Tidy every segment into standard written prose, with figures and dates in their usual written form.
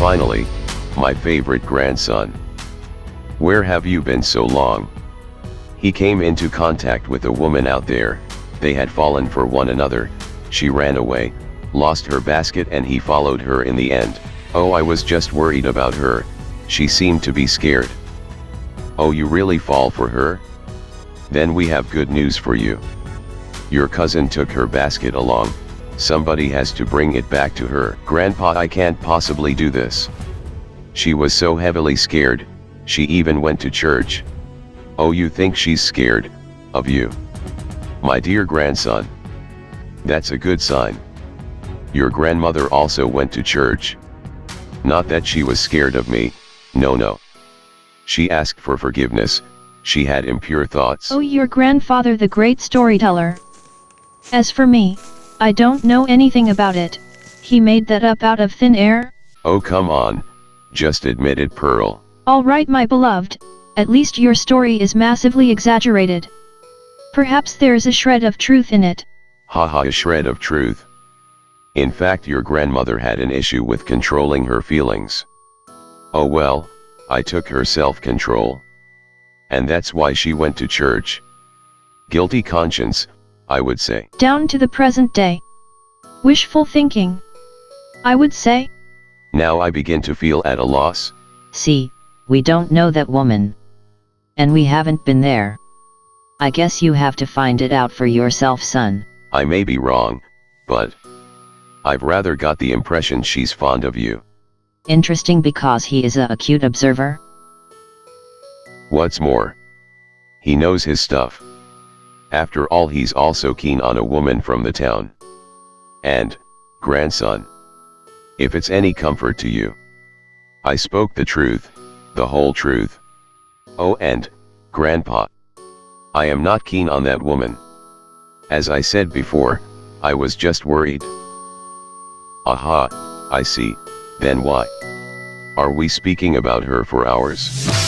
Finally, my favorite grandson. Where have you been so long? He came into contact with a woman out there, they had fallen for one another, she ran away, lost her basket and he followed her in the end. Oh, I was just worried about her, she seemed to be scared. Oh, you really fall for her? Then we have good news for you. Your cousin took her basket along, somebody has to bring it back to her. Grandpa, I can't possibly do this. She was so heavily scared, she even went to church. Oh, you think she's scared of you? My dear grandson. That's a good sign. Your grandmother also went to church. Not that she was scared of me, no. She asked for forgiveness, she had impure thoughts. Oh, your grandfather, the great storyteller. As for me, I don't know anything about it. He made that up out of thin air? Oh, come on, just admit it, Pearl. Alright, my beloved, at least your story is massively exaggerated. Perhaps there's a shred of truth in it. Haha, a shred of truth. In fact, your grandmother had an issue with controlling her feelings. Oh well, I took her self-control. And that's why she went to church. Guilty conscience, I would say. Down to the present day. Wishful thinking, I would say. Now I begin to feel at a loss. See, we don't know that woman. And we haven't been there. I guess you have to find it out for yourself, son. I may be wrong, but I've rather got the impression she's fond of you. Interesting, because he is a acute observer. What's more, he knows his stuff. After all, he's also keen on a woman from the town. And, grandson, if it's any comfort to you, I spoke the truth, the whole truth. Oh, and, grandpa, I am not keen on that woman. As I said before, I was just worried. Aha, I see, then why are we speaking about her for hours?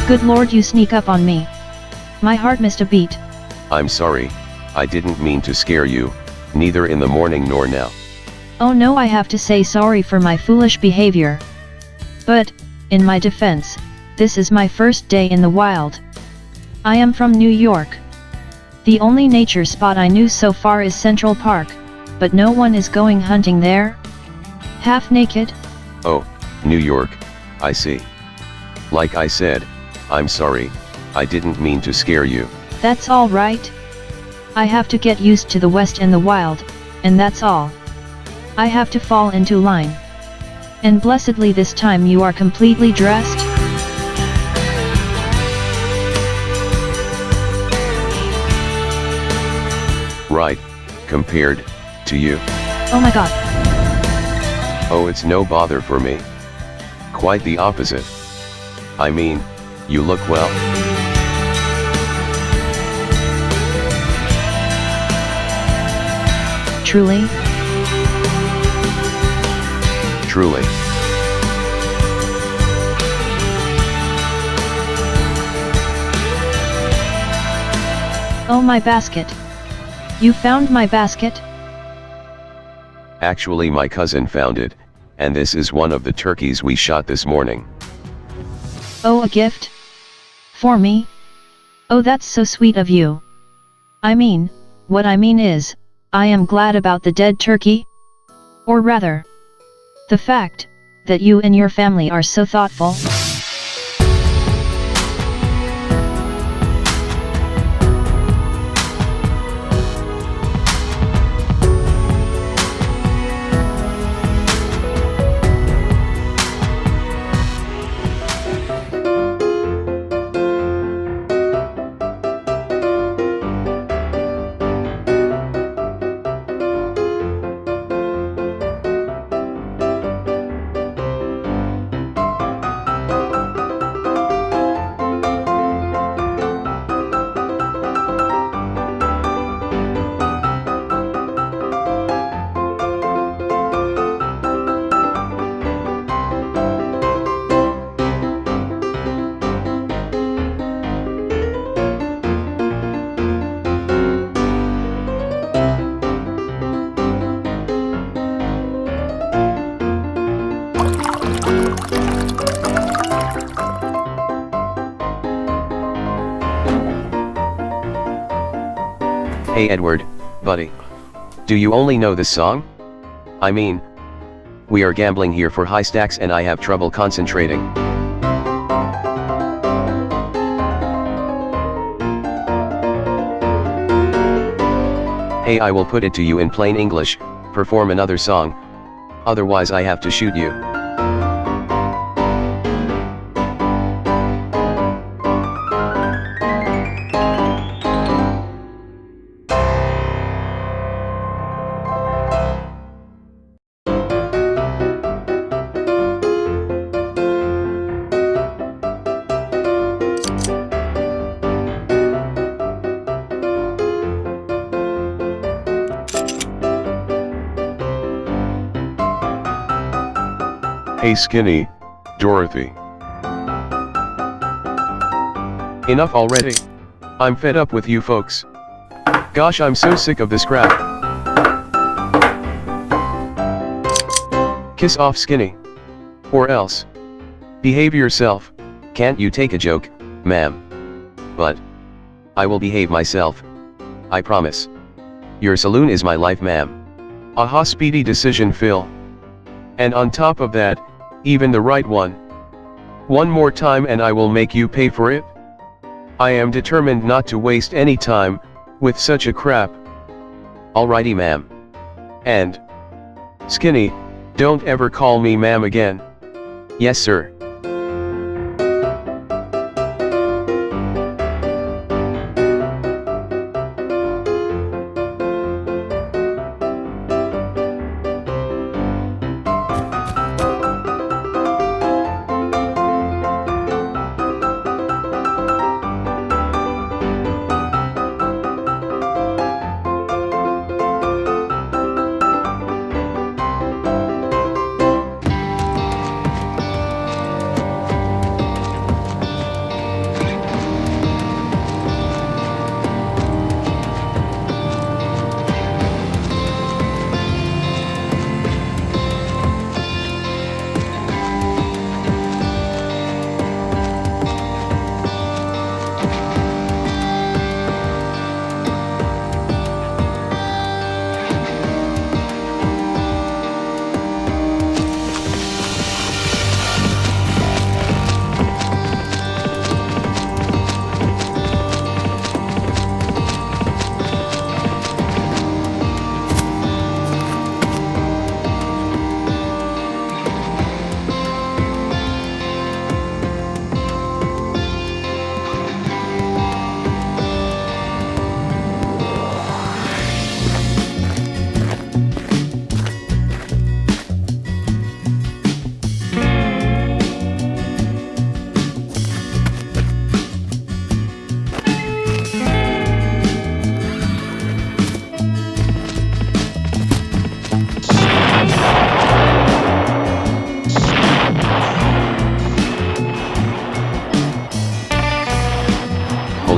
Good lord, you sneak up on me. My heart missed a beat. I'm sorry, I didn't mean to scare you, neither in the morning nor now. Oh no, I have to say sorry for my foolish behavior. But, in my defense, this is my first day in the wild. I am from New York. The only nature spot I knew so far is Central Park, but no one is going hunting there. Half naked? Oh, New York, I see. Like I said, I'm sorry, I didn't mean to scare you. That's all right. I have to get used to the West and the wild, and that's all. I have to fall into line. And blessedly this time you are completely dressed. Right, compared to you. Oh my god. Oh, it's no bother for me. Quite the opposite. I mean, you look well. Truly? Truly. Oh, my basket. You found my basket? Actually, my cousin found it, and this is one of the turkeys we shot this morning. Oh, a gift? For me? Oh, that's so sweet of you. What I mean is, I am glad about the dead turkey. Or rather, the fact that you and your family are so thoughtful. Hey Edward, buddy. Do you only know this song? I mean, we are gambling here for high stacks and I have trouble concentrating. Hey, I will put it to you in plain English, perform another song. Otherwise I have to shoot you. Hey Skinny, Dorothy. Enough already. I'm fed up with you folks. Gosh, I'm so sick of this crap. Kiss off Skinny. Or else. Behave yourself. Can't you take a joke, ma'am? But I will behave myself. I promise. Your saloon is my life, ma'am. Aha, speedy decision, Phil. And on top of that, even the right one. One more time and I will make you pay for it. I am determined not to waste any time with such a crap. Alrighty, ma'am. And Skinny, don't ever call me ma'am again. Yes, sir.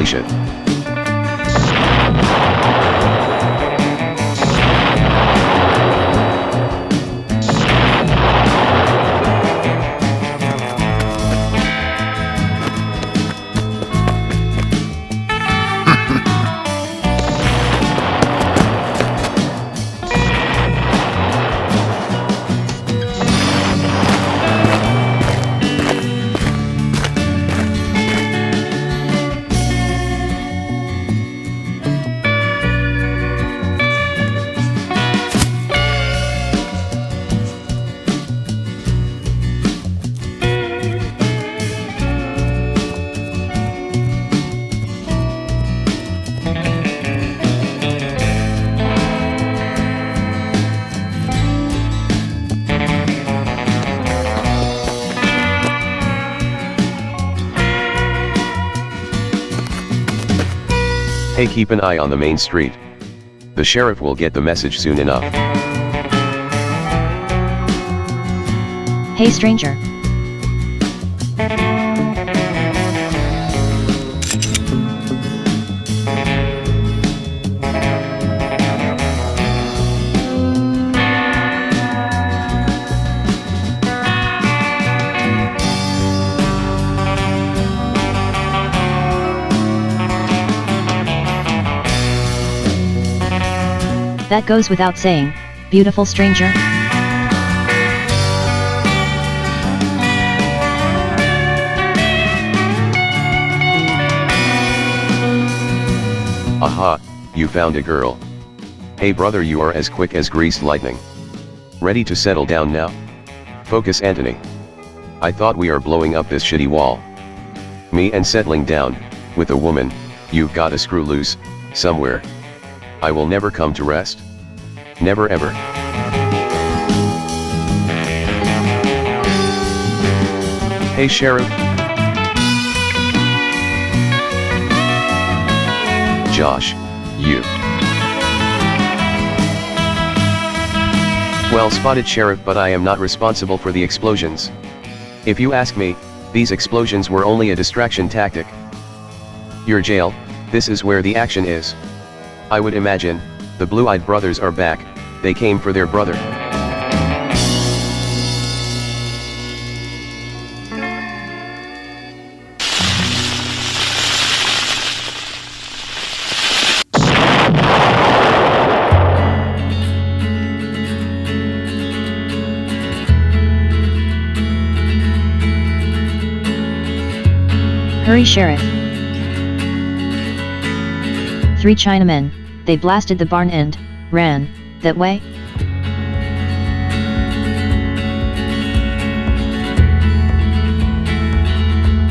Holy shit. Hey, keep an eye on the main street. The sheriff will get the message soon enough. Hey stranger. That goes without saying, beautiful stranger. Aha, you found a girl. Hey brother, you are as quick as greased lightning. Ready to settle down now? Focus, Anthony. I thought we are blowing up this shitty wall. Me and settling down, with a woman, you've got a screw loose, somewhere. I will never come to rest. Never ever. Hey sheriff. Josh, you. Well spotted sheriff, but I am not responsible for the explosions. If you ask me, these explosions were only a distraction tactic. Your jail, this is where the action is. I would imagine, the blue-eyed brothers are back, they came for their brother. Hurry sheriff. 3 Chinamen, they blasted the barn and ran that way.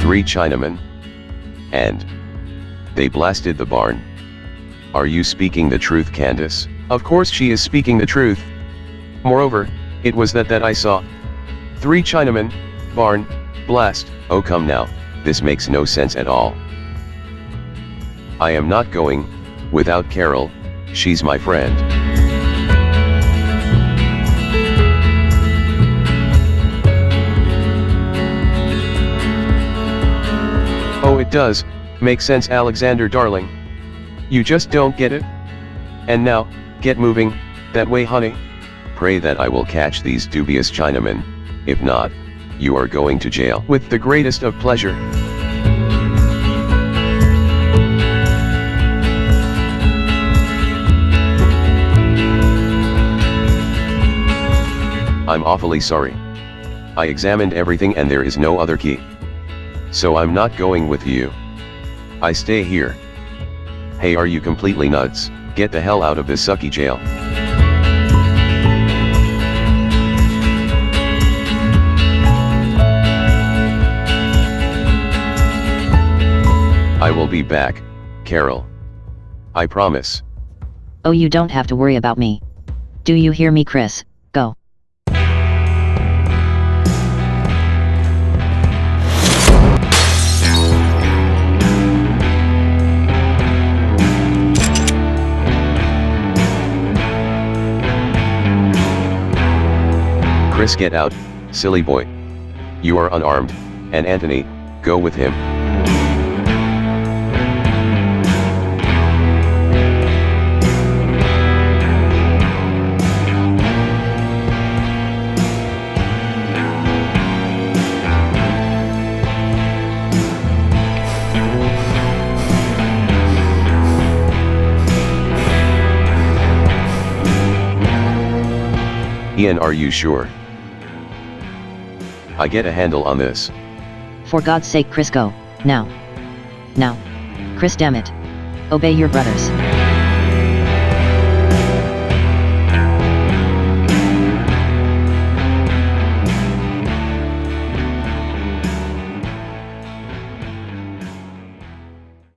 Three Chinamen. And they blasted the barn. Are you speaking the truth, Candace? Of course she is speaking the truth. Moreover, it was that I saw. 3 Chinamen, barn, blast. Oh come now, this makes no sense at all. I am not going without Carol, she's my friend. Oh, it does make sense, Alexander darling. You just don't get it? And now, get moving that way, honey. Pray that I will catch these dubious Chinamen. If not, you are going to jail. With the greatest of pleasure. I'm awfully sorry. I examined everything and there is no other key. So I'm not going with you. I stay here. Hey, are you completely nuts? Get the hell out of this sucky jail. I will be back, Carol. I promise. Oh, you don't have to worry about me. Do you hear me, Chris? Go. Chris, get out, silly boy. You are unarmed, and Anthony, go with him. Ian, are you sure? I get a handle on this. For God's sake, Chris, go. Now. Now. Chris, damn it. Obey your brothers.